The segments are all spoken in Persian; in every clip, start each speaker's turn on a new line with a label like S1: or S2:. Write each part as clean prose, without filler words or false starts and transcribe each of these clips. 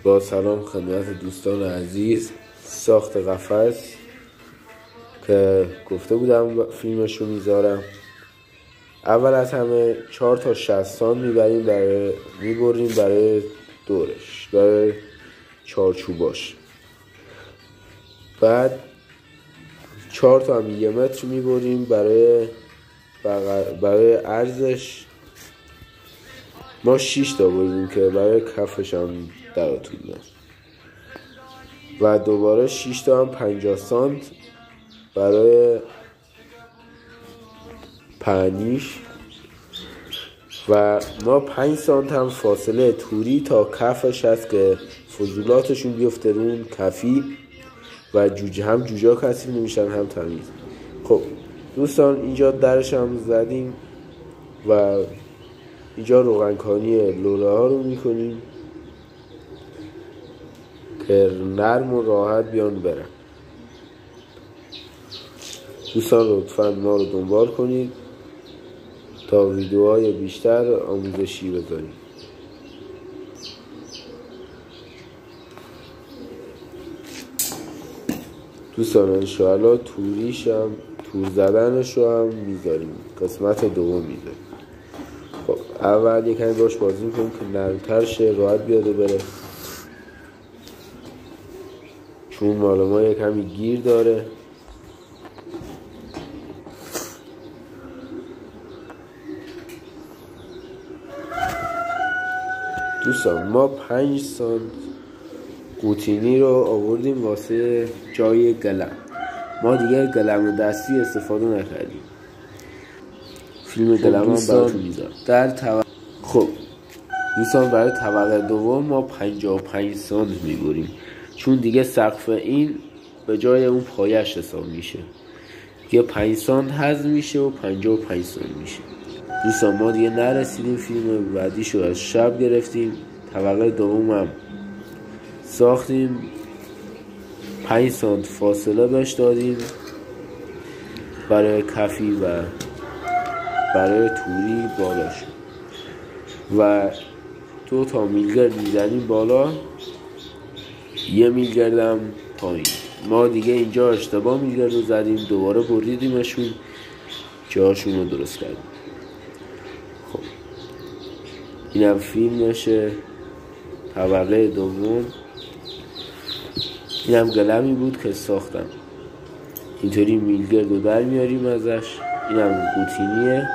S1: با سلام خدمت دوستان عزیز. ساخت قفس که گفته بودم فیلمش رو میذارم. اول از همه 4 تا 60 میبریم برای دورش، برای چارچوباش. بعد 4 تا هم 1 متر میبریم برای عرضش. ما 6 تا بردیم که برای کفش هم در طول و دوباره 6 تا هم 50 سانت برای پهنیش و ما 5 سانت هم فاصله توری تا کفش هست که فضولاتشون بیفته رون کفی و جوجه ها کثیف نمیشن هم تمیز. خب دوستان اینجا درش هم زدیم و اینجا روغنکانی لوله ها رو میکنیم که نرم و راحت بیان برن. دوستان لطفا ما رو دنبال کنید تا ویدیوهای بیشتر آموزشی بذاریم. دوستان انشاءالله تور زدنش رو هم میذاریم، قسمت دوم میذاریم. خب اول یکمی باش بازی میکنیم که نرمتر شه، راحت بیاده بره، چون مال ما یکمی گیر داره. دوستان ما 5 سانت قوطینی رو آوردیم واسه جای گلم. ما دیگه گلم دستی استفاده نکردیم. فیلم گلم هم براتون میذارم. خب دوستان برای طبقه دوم ما 55 سانت میبریم، چون دیگه سقف این به جای اون پایش حساب میشه. دیگه 5 سانت حذف میشه و 55 سانت میشه. دوستان ما دیگه نرسیدیم، فیلم بعدیشو از شب گرفتیم. طبقه دوم هم ساختیم، 5 سانت فاصله بهش دادیم برای کفی و برای توری بالاش و 2 تا میلگرد میزنیم بالا، 1 میلگرد هم پایین. ما دیگه اینجا اشتباه میلگرد رو زدیم، دوباره بریدیمشون، جاشون رو درست کردیم. خب اینم فیلمشه طبقه دوم. اینم گلمی بود که ساختم، اینطوری میلگرد رو در میاریم ازش. اینم قوطینیه،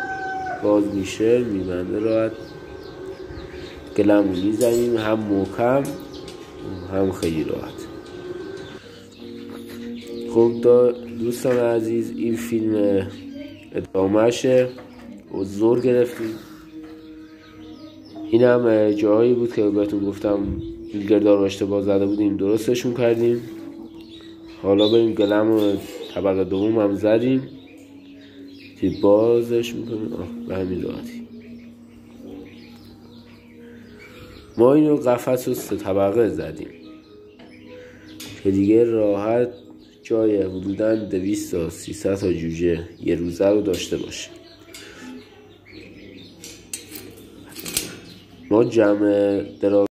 S1: باز میشه میبنده راحت. گلم رو میزنیم هم محکم هم خیلی راحت. خب دوستان عزیز این فیلم ادامهشه و زور گرفتیم. این هم جایی بود که بهتون گفتم میلگردار رو اشتباه زده بودیم، درستشون کردیم. حالا بریم گلم رو طبقه دوم هم زدیم که بازش میکنیم به همین راحتی. ما اینو قفس رو 3 طبقه زدیم که دیگه راحت جای حدوداً 200 تا 300 تا جوجه یه روزه رو داشته باشه. ما جمع